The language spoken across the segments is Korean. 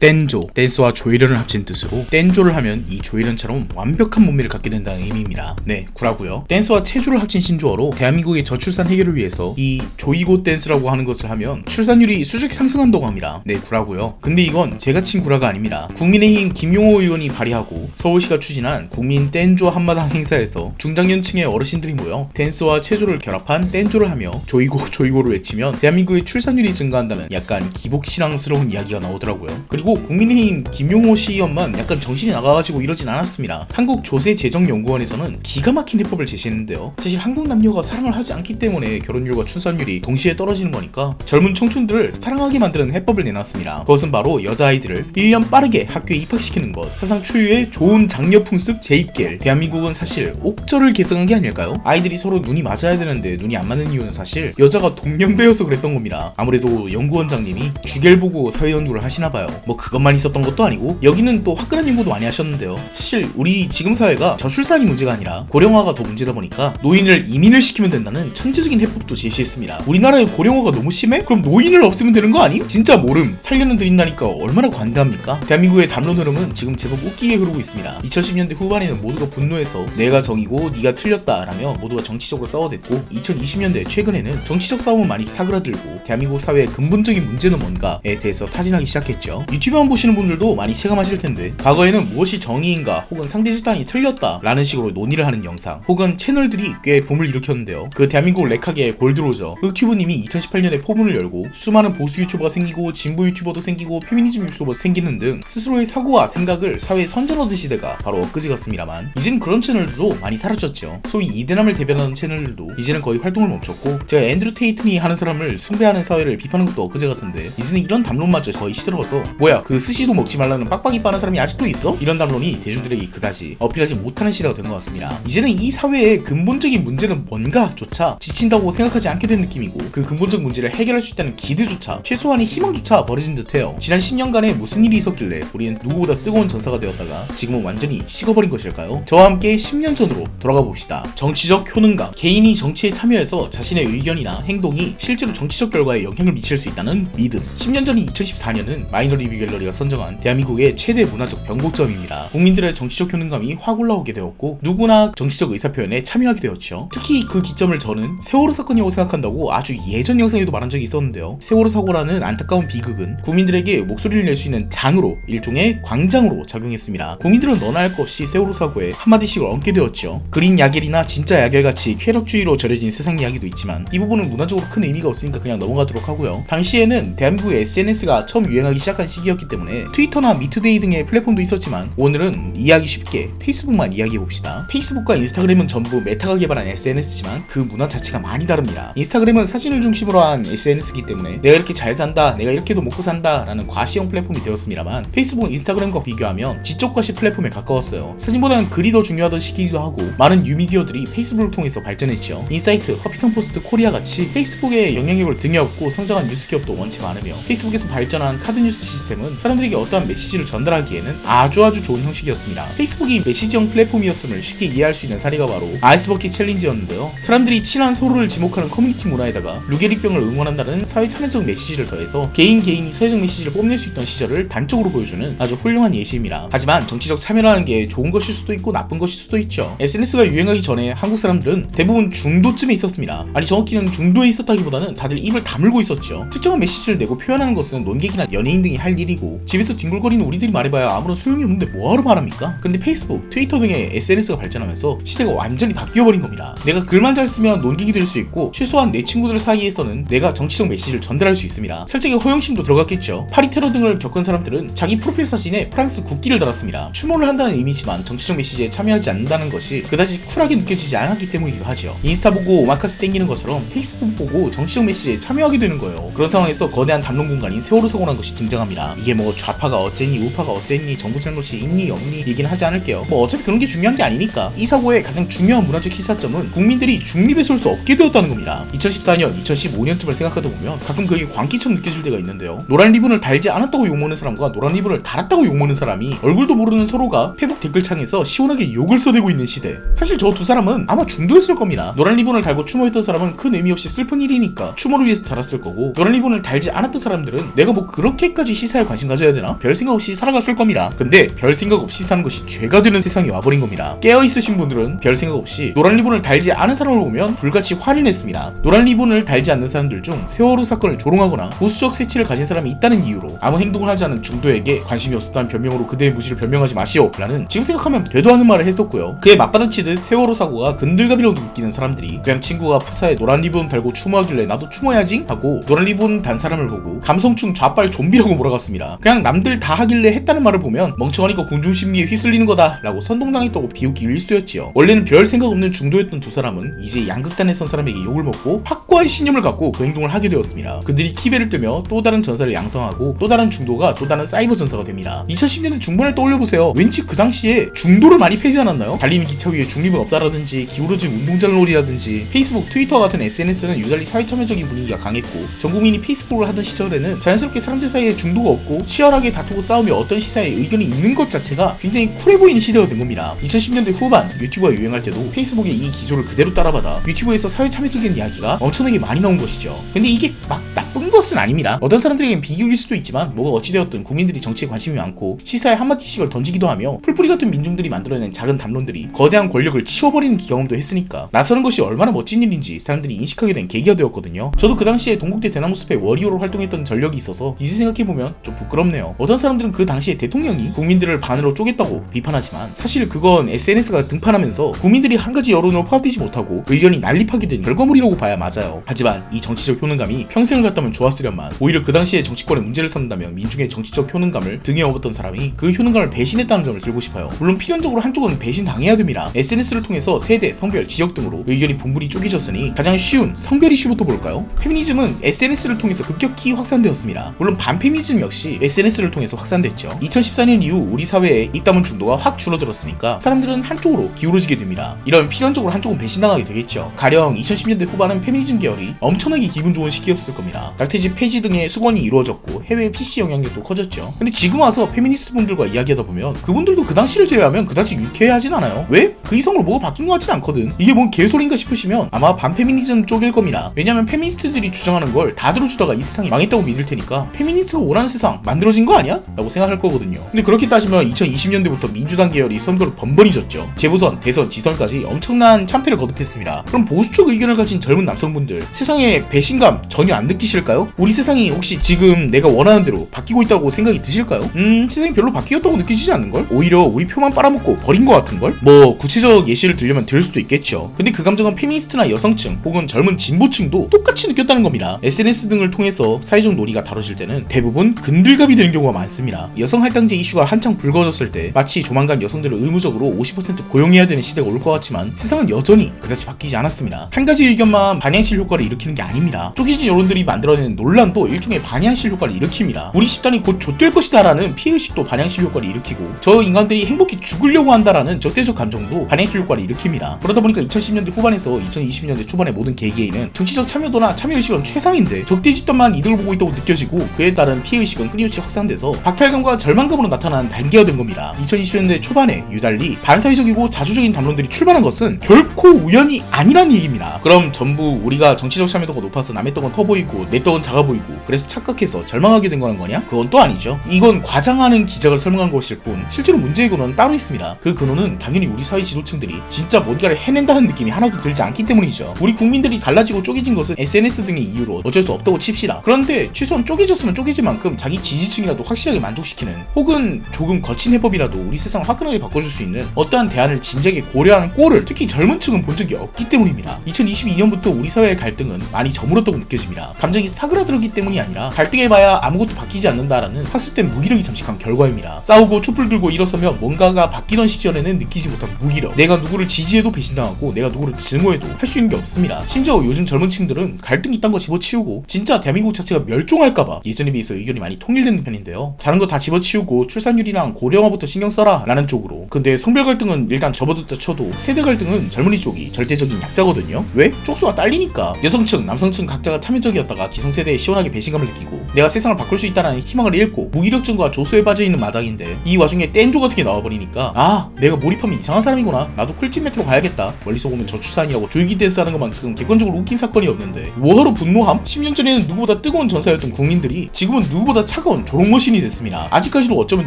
댄조, 댄스와 조이런을 합친 뜻으로 댄조를 하면 이 조이런처럼 완벽한 몸매를 갖게 된다는 의미입니다. 네, 구라고요. 댄스와 체조를 합친 신조어로 대한민국의 저출산 해결을 위해서 이 조이고 댄스라고 하는 것을 하면 출산율이 수직 상승한다고 합니다. 네, 구라고요. 근데 이건 제가 친 구라가 아닙니다. 국민의힘 김용호 의원이 발의하고 서울시가 추진한 국민 댄조 한마당 행사에서 중장년층의 어르신들이 모여 댄스와 체조를 결합한 댄조를 하며 조이고를 외치면 대한민국의 출산율이 증가한다는 약간 기복신앙스러운 이야기가 나오더라고요. 그리고 국민의힘 김용호 시의원만 약간 정신이 나가가지고 이러진 않았습니다. 한국조세재정연구원에서는 기가 막힌 해법을 제시했는데요. 사실 한국 남녀가 사랑을 하지 않기 때문에 결혼율과 출산율이 동시에 떨어지는 거니까 젊은 청춘들을 사랑하게 만드는 해법을 내놨습니다. 그것은 바로 여자아이들을 1년 빠르게 학교에 입학시키는 것. 사상 초유의 좋은 장려 풍습 재입길. 대한민국은 사실 옥절을 계승한 게 아닐까요? 아이들이 서로 눈이 맞아야 되는데 눈이 안 맞는 이유는 사실 여자가 동년배여서 그랬던 겁니다. 아무래도 연구원장님이 주겔 보고 사회연구를 하시나봐요. 뭐 그것만 있었던 것도 아니고 여기는 또 화끈한 연구도 많이 하셨는데요. 사실 우리 지금 사회가 저출산이 문제가 아니라 고령화가 더 문제다 보니까 노인을 이민을 시키면 된다는 천재적인 해법도 제시했습니다. 우리나라의 고령화가 너무 심해? 그럼 노인을 없애면 되는 거 아님? 진짜 모름. 살려는 드린다니까 얼마나 관대합니까? 대한민국의 담론 흐름은 지금 제법 웃기게 흐르고 있습니다. 2010년대 후반에는 모두가 분노해서 내가 정이고 네가 틀렸다 라며 모두가 정치적으로 싸워댔고 2020년대 최근에는 정치적 싸움은 많이 사그라들고 대한민국 사회의 근본적인 문제는 뭔가에 대해서 타진하기 시작했죠. 유튜브만 보시는 분들도 많이 체감하실 텐데 과거에는 무엇이 정의인가 혹은 상대 집단이 틀렸다 라는 식으로 논의를 하는 영상 혹은 채널들이 꽤 붐을 일으켰는데요. 그 대한민국 렉하게의 골드로저 흑튜브님이 2018년에 포문을 열고 수많은 보수 유튜버가 생기고 진보 유튜버도 생기고 페미니즘 유튜버도 생기는 등 스스로의 사고와 생각을 사회에 선전하던 시대가 바로 엊그제 같습니다만 이제는 그런 채널들도 많이 사라졌죠. 소위 이대남을 대변하는 채널들도 이제는 거의 활동을 멈췄고 제가 앤드류 테이튼이 하는 사람을 숭배하는 사회를 비판하는 것도 엊그제 같은데 이제는 이런 담론마저 거의 시들어서 뭐야 그 스시도 먹지 말라는 빡빡이 빠는 사람이 아직도 있어? 이런 담론이 대중들에게 그다지 어필하지 못하는 시대가 된 것 같습니다. 이제는 이 사회의 근본적인 문제는 뭔가조차 지친다고 생각하지 않게 된 느낌이고 그 근본적 문제를 해결할 수 있다는 기대조차 최소한의 희망조차 버려진 듯해요. 지난 10년간에 무슨 일이 있었길래 우리는 누구보다 뜨거운 전사가 되었다가 지금은 완전히 식어버린 것일까요? 저와 함께 10년 전으로 돌아가 봅시다. 정치적 효능감. 개인이 정치에 참여해서 자신의 의견이나 행동이 실제로 정치적 결과에 영향을 미칠 수 있다는 믿음. 10년 전인 2014년은 마이너 리뷰 갤러리가 선정한 대한민국의 최대 문화적 변곡점입니다. 국민들의 정치적 효능감이 확 올라오게 되었고 누구나 정치적 의사표현에 참여하게 되었죠. 특히 그 기점을 저는 세월호 사건이라고 생각한다고 아주 예전 영상에도 말한 적이 있었는데요. 세월호 사고라는 안타까운 비극은 국민들에게 목소리를 낼 수 있는 장으로 일종의 광장으로 작용했습니다. 국민들은 너나 할 것 없이 세월호 사고에 한마디씩을 얹게 되었죠. 그린 야겔이나 진짜 야겔같이 쾌락주의로 절여진 세상 이야기도 있지만 이 부분은 문화적으로 큰 의미가 없으니까 그냥 넘어가도록 하고요. 당시에는 대한민국의 SNS가 처음 유행하기 시작한 시기였기 때문에 트위터나 미투데이 등의 플랫폼도 있었지만 오늘은 이해하기 쉽게 페이스북만 이야기해봅시다. 페이스북과 인스타그램은 전부 메타가 개발한 SNS지만 그 문화 자체가 많이 다릅니다. 인스타그램은 사진을 중심으로 한 SNS이기 때문에 내가 이렇게 잘 산다, 내가 이렇게도 먹고 산다 라는 과시형 플랫폼이 되었습니다만 페이스북은 인스타그램과 비교하면 지적 과시 플랫폼에 가까웠어요. 사진보다는 글이 더 중요하던 시기이기도 하고 많은 뉴미디어들이 페이스북을 통해서 발전했죠. 인사이트, 허피턴포스트 코리아 같이 페이스북에 영향력을 등에업고 성장한 뉴스 기업도 원체 많으며 페이스북에서 발전한 카드 뉴스 시스템은 사람들에게 어떠한 메시지를 전달하기에는 아주 좋은 형식이었습니다. 페이스북이 메시지형 플랫폼이었음을 쉽게 이해할 수 있는 사례가 바로 아이스버킷 챌린지였는데요. 사람들이 친한 서로를 지목하는 커뮤니티 문화에다가 루게릭병을 응원한다는 사회 참여적 메시지를 더해서 개인이 사회적 메시지를 뽐낼 수 있던 시절을 단적으로 보여주는 아주 훌륭한 예시입니다. 하지만 정치적 참여라는 게 좋은 것일 수도 있고 나쁜 것일 수도 있죠. SNS가 유행하기 전에 한국 사람들은 대부분 중도쯤에 있었습니다. 아니 정확히는 중도에 있었다기보다는 다들 입을 다물고 있었죠. 특정한 메시지를 내고 표현하는 것은 논객이나 연예인 등이 할 일이고 집에서 뒹굴거리는 우리들이 말해봐야 아무런 소용이 없는데 뭐하러 말합니까? 근데 페이스북, 트위터 등의 SNS가 발전하면서 시대가 완전히 바뀌어버린 겁니다. 내가 글만 잘 쓰면 논객이 될 수 있고 최소한 내 친구들 사이에서는 내가 정치적 메시지를 전달할 수 있습니다. 살짝의 허영심도 들어갔겠죠. 파리 테러 등을 겪은 사람들은 자기 프로필 사진에 프랑스 국기를 달았습니다. 추모를 한다는 의미지만 정치적 메시지에 참여하지 않는다는 것이 그다지 쿨하게 느껴지지 않았기 때문이기도 하죠. 인스타 보고 오마카세 땡기는 것처럼 페이스북 보고 정치적 메시지에 참여하게 되는 거예요. 그런 상황에서 거대한 담론 공간인 세월호 사고라는 것이 등장합니다. 이게 뭐 좌파가 어쨌니 우파가 어쨌니 정부 잘못이 있니 없니 얘기는 하지 않을게요. 뭐 어차피 그런 게 중요한 게 아니니까. 이 사고의 가장 중요한 문화적 시사점은 국민들이 중립에 설 수 없게 되었다는 겁니다. 2014년, 2015년쯤을 생각하다 보면 가끔 그게 광기처럼 느껴질 때가 있는데요. 노란 리본을 달지 않았다고 욕먹는 사람과 노란 리본을 달았다고 욕먹는 사람이 얼굴도 모르는 서로가 페북 댓글창에서 시원하게 욕을 써대고 있는 시대. 사실 저 두 사람은 아마 중도였을 겁니다. 노란 리본을 달고 추모했던 사람은 큰 의미 없이 슬픈 일이니까 추모를 위해서 달았을 거고 노란 리본을 달지 않았던 사람들은 내가 뭐 그렇게까지 시사에 관심 가져야 되나? 별 생각 없이 살아갔을 겁니다. 근데 별 생각 없이 사는 것이 죄가 되는 세상이 와버린 겁니다. 깨어있으신 분들은 별 생각 없이 노란 리본을 달지 않은 사람을 보면 불같이 화를 냈습니다. 노란 리본을 달지 않는 사람들 중 세월호 사건을 조롱하거나 보수적 세치를 가진 사람이 있다는 이유로 아무 행동을 하지 않은 중도에게 관심이 없었다는 변명으로 그대의 무지를 변명하지 마시오 라는 지금 생각하면 되도 않은 말을 했었고요. 그에 맞받아치듯 세월호 사고가 근들갑이라고 느끼는 사람들이 그냥 친구가 푸사에 노란 리본 달고 추모하길래 나도 추모해야지 하고 노란 리본 단 사람을 보고 감성충 좌빨 좀비라고 몰아갔습니다. 그냥 남들 다 하길래 했다는 말을 보면 멍청하니까 군중심리에 휩쓸리는 거다 라고 선동당했다고 비웃기 일쑤였지요. 원래는 별 생각 없는 중도였던 두 사람은 이제 양극단에 선 사람에게 욕을 먹고 확고한 신념을 갖고 그 행동을 하게 되었습니다. 그들이 키베를 뜨며 또 다른 전사를 양성하고 또 다른 중도가 또 다른 사이버 전사가 됩니다. 2010년대 중반을 떠올려보세요. 왠지 그 당시에 중도를 많이 패지 않았나요? 달리는 기차 위에 중립은 없다라든지 기울어진 운동장놀이라든지 페이스북, 트위터 같은 SNS는 유달리 사회참여적인 분위기가 강했고 전 국민이 페이스북을 하던 시절에는 자연스럽게 사람들 사이에 중도가 없고 치열하게 다투고 싸우며 어떤 시사에 의견이 있는 것 자체가 굉장히 쿨해 보이는 시대가 된 겁니다. 2010년대 후반 유튜브가 유행할 때도 페이스북의 이 기조를 그대로 따라받아 유튜브에서 사회참여적인 이야기가 엄청나게 많이 나온 것이죠. 근데 이게 막 나쁜 것은 아닙니다. 어떤 사람들에겐 비교일 수도 있지만 뭐가 어찌되었든 국민들이 정치에 관심이 많고 시사에 한마디씩을 던지기도 하며 풀뿌리 같은 민중들이 만들어낸 작은 담론들이 거대한 권력을 치워버리는 경험도 했으니까 나서는 것이 얼마나 멋진 일인지 사람들이 인식하게 된 계기가 되었거든요. 저도 그 당시에 동국대 대나무숲의 워리어로 활동했던 전력이 있어서 이제 생각해보면 좀 부끄럽네요. 어떤 사람들은 그 당시에 대통령이 국민들을 반으로 쪼갰다고 비판하지만 사실 그건 SNS가 등판하면서 국민들이 한 가지 여론으로 포함되지 못하고 의견이 난립하게 된 결과물이라고 봐야 맞아요. 하지만 이 정치적 효능감이 평생을 갖다면 좋았으련만 오히려 그 당시에 정치권의 문제를 삼는다면 민중의 정치적 효능감을 등에 업었던 사람이 그 효능감을 배신했다는 점을 들고 싶어요. 물론 필연적으로 한쪽은 배신당해야 됩니다. SNS를 통해서 세대, 성별, 지역 등으로 의견이 분분히 쪼개졌으니 가장 쉬운 성별 이슈부터 볼까요? 페미니즘은 SNS를 통해서 급격히 확산되었습니다. 물론 반페미니즘 역시 SNS를 통해서 확산됐죠. 2014년 이후 우리 사회에 입다문 중도가 확 줄어들었으니까 사람들은 한쪽으로 기울어지게 됩니다. 이런 필연적으로 한쪽은 배신당하게 되겠죠. 가령 2010년대 후반은 페미니즘 계열이 엄청나게 기분 좋은 시기였을 겁니다. 낙태집 폐지 등의 수건이 이루어졌고 해외 PC 영향력도 커졌죠. 근데 지금 와서 페미니스트 분들과 이야기하다 보면 그분들도 그 당시를 제외하면 그다지 유쾌해하진 않아요. 왜? 그 이상으로 뭐가 바뀐 것 같진 않거든. 이게 뭔 개소리인가 싶으시면 아마 반페미니즘 쪽일 겁니다. 왜냐면 페미니스트들이 주장하는 걸 다 들어주다가 이 세상이 망했다고 믿을 테니까 페미니스트가 원하는 세상 만들어진 거 아니야? 라고 생각할 거거든요. 근데 그렇게 따지면 2020년대부터 민주당 계열이 선거를 번번이 졌죠. 재보선, 대선, 지선까지 엄청난 참패를 거듭했습니다. 그럼 보수적 의견을 가진 젊은 남성분들 세상에 배신감 전혀 안 느끼실까요? 우리 세상이 혹시 지금 내가 원하는 대로 바뀌고 있다고 생각이 드실까요? 세상이 별로 바뀌었다고 느끼시지 않는걸? 오히려 우리 표만 빨아먹고 버린 것 같은걸? 뭐 구체적 예시를 들려면 들 수도 있겠죠. 근데 그 감정은 페미니스트나 여성층 혹은 젊은 진보층도 똑같이 느꼈다는 겁니다. SNS 등을 통해서 사회적 논의가 다뤄질 때는 대부분 근들갑이 되는 경우가 많습니다. 여성 할당제 이슈가 한창 불거졌을 때 마치 조만간 여성들을 의무적으로 50% 고용해야 되는 시대가 올 것 같지만 세상은 여전히 그다지 바뀌지 않았습니다. 한 가지 의견만 반향실 효과를 일으키는 게 아닙니다. 쪼개진 여론들이 만들어내는 논란도 일종의 반향실 효과를 일으킵니다. 우리 집단이 곧 좆될 것이다 라는 피해의식도 반향실 효과를 일으키고 저 인간들이 행복히 죽으려고 한다라는 적대적 감정도 반향실 효과를 일으킵니다. 그러다 보니까 2010년대 후반에서 2020년대 초반의 모든 계기에는 정치적 참여도나 참여의식은 최상인데 적대 집단만 이득을 보고 있다고 느껴지고 그에 따른 피해의식은 끊임없이 확산돼서 박탈감과 절망감으로 나타나는 단계가 된 겁니다. 2020년대 초반에 유달리 반사회적이고 자주적인 담론들이 출발한 것은 결코 우연이 아니란 얘기입니다. 그럼 전부 우리가 정치적 참여도가 높아서 남의 떡은 커 보이고 내 떡은 작아 보이고 그래서 착각해서 절망하게 된 거란 거냐? 그건 또 아니죠. 이건 과장하는 기적을 설명한 것일 뿐 실제로 문제의 근원은 따로 있습니다. 그 근원은 당연히 우리 사회 지도층들이 진짜 뭔가를 해낸다는 느낌이 하나도 들지 않기 때문이죠. 우리 국민들이 갈라지고 쪼개진 것은 SNS 등의 이유로 어쩔 수 없다고 칩시다. 그런데 최소한 쪼개졌으면 쪼개진 만큼 자기 지지층이라도 확실하게 만족시키는 혹은 조금 거친 해법이라도 우리 세상을 화끈하게 바꿔줄 수 있는 어떠한 대안을 진작에 고려하는 꼴을 특히 젊은 층은 본 적이 없기 때문입니다. 2022년부터 우리 사회의 갈등은 많이 저물었다고 느껴집니다. 감정이 사그라들었기 때문이 아니라 갈등해봐야 아무것도 바뀌지 않는다라는 학습된 무기력이 잠식한 결과입니다. 싸우고 촛불 들고 일어서면 뭔가가 바뀌던 시절에는 느끼지 못한 무기력. 내가 누구를 지지해도 배신당하고 내가 누구를 증오해도 할 수 있는 게 없습니다. 심지어 요즘 젊은 층들은 갈등 이딴 거 집어치우고 진짜 대한민국 자체가 멸종할까봐 예전에 비해서 의견이 많이 통일되는 편인데요. 다른 거 다 집어치우고 출산율이랑 고령화부터 신경 써라 라는 쪽으로. 근데 성별 갈등은 일단 접어뒀다 쳐도 세대 갈등은 젊은이 쪽이 절대적인 약자거든요. 왜? 쪽수가 딸리니까. 여성층, 남성층 각자가 참여적이었다가 기성세대 세대에 시원하게 배신감을 느끼고 내가 세상을 바꿀 수 있다는 희망을 잃고 무기력증과 조소에 빠져있는 마당인데 이 와중에 땐조 같은 게 나와버리니까 아 내가 몰입하면 이상한 사람이구나 나도 쿨집 메트로 가야겠다 멀리서 보면 저출산이라고 조이기 댄스 하는 것만큼 객관적으로 웃긴 사건이 없는데 뭐하러 분노함? 10년 전에는 누구보다 뜨거운 전사였던 국민들이 지금은 누구보다 차가운 조롱머신이 됐습니다. 아직까지도 어쩌면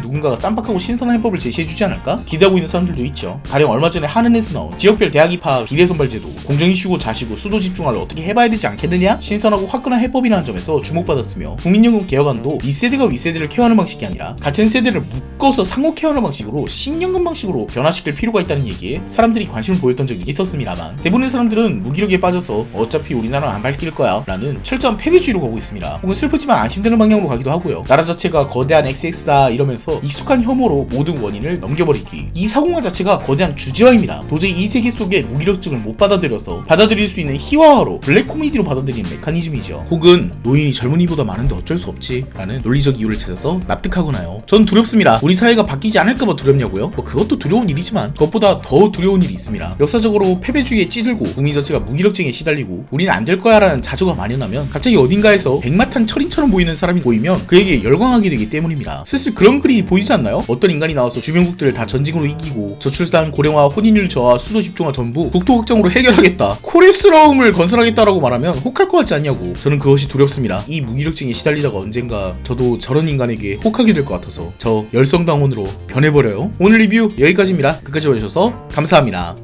누군가가 쌈박하고 신선한 해법을 제시해주지 않을까? 기대하고 있는 사람들도 있죠. 가령 얼마 전에 한은에서 나온 지역별 대학 입학 비례선발제도 공정 이슈고 자시고 수도 집중화를 어떻게 해봐야 되지 않겠느냐? 신선하고 화끈한 해법이라는 점에서 주목받았으며 국민연금 개혁안도 윗세대가 윗세대를 케어하는 방식이 아니라 같은 세대를 묶어서 상호 케어하는 방식으로 신연금 방식으로 변화시킬 필요가 있다는 얘기에 사람들이 관심을 보였던 적이 있었습니다만 대부분의 사람들은 무기력에 빠져서 어차피 우리나라는 안 밝힐 거야 라는 철저한 패배주의로 가고 있습니다. 혹은 슬프지만 안심되는 방향으로 가기도 하고요. 나라 자체가 거대한 XX다 이러면서 익숙한 혐오로 모든 원인을 넘겨버리기. 이 사고가 자체가 거대한 주제화입니다. 도저히 이 세계 속에 무기력증을 못 받아들여서 받아들일 수 있는 희화화로 블랙 코미디로 받아들이는 메커니즘이죠. 혹은 노인이 젊은이보다 많은데 어쩔 수 없지 라는 논리적 이유를 찾아서 납득하거나요. 전 두렵습니다. 우리 사회가 바뀌지 않을까봐 두렵냐고요? 뭐 그것도 두려운 일이지만 그것보다 더 두려운 일이 있습니다. 역사적으로 패배주의에 찌들고 국민 자체가 무기력증에 시달리고 우리는 안 될 거야 라는 자조가 만연하면 갑자기 어딘가에서 백마탄 철인처럼 보이는 사람이 보이면 그에게 열광하게 되기 때문입니다. 슬슬 그런 글이 보이지 않나요? 어떤 인간이 나와서 주변국들을 다 전직으로 이기고 저출산, 고령화, 혼인율 저하, 수도 집중화 전부 국토 확장으로 해결하겠다. 코레스러움을 건설하겠다라고 말하면 혹할 것 같지 않냐고. 저는 그것이 두렵습니다. 이 무기력증에 시달리다가 언젠가 저도 저런 인간에게 혹하게 될 것 같아서 저 열성당원으로 변해버려요. 오늘 리뷰 여기까지입니다. 끝까지 봐주셔서 감사합니다.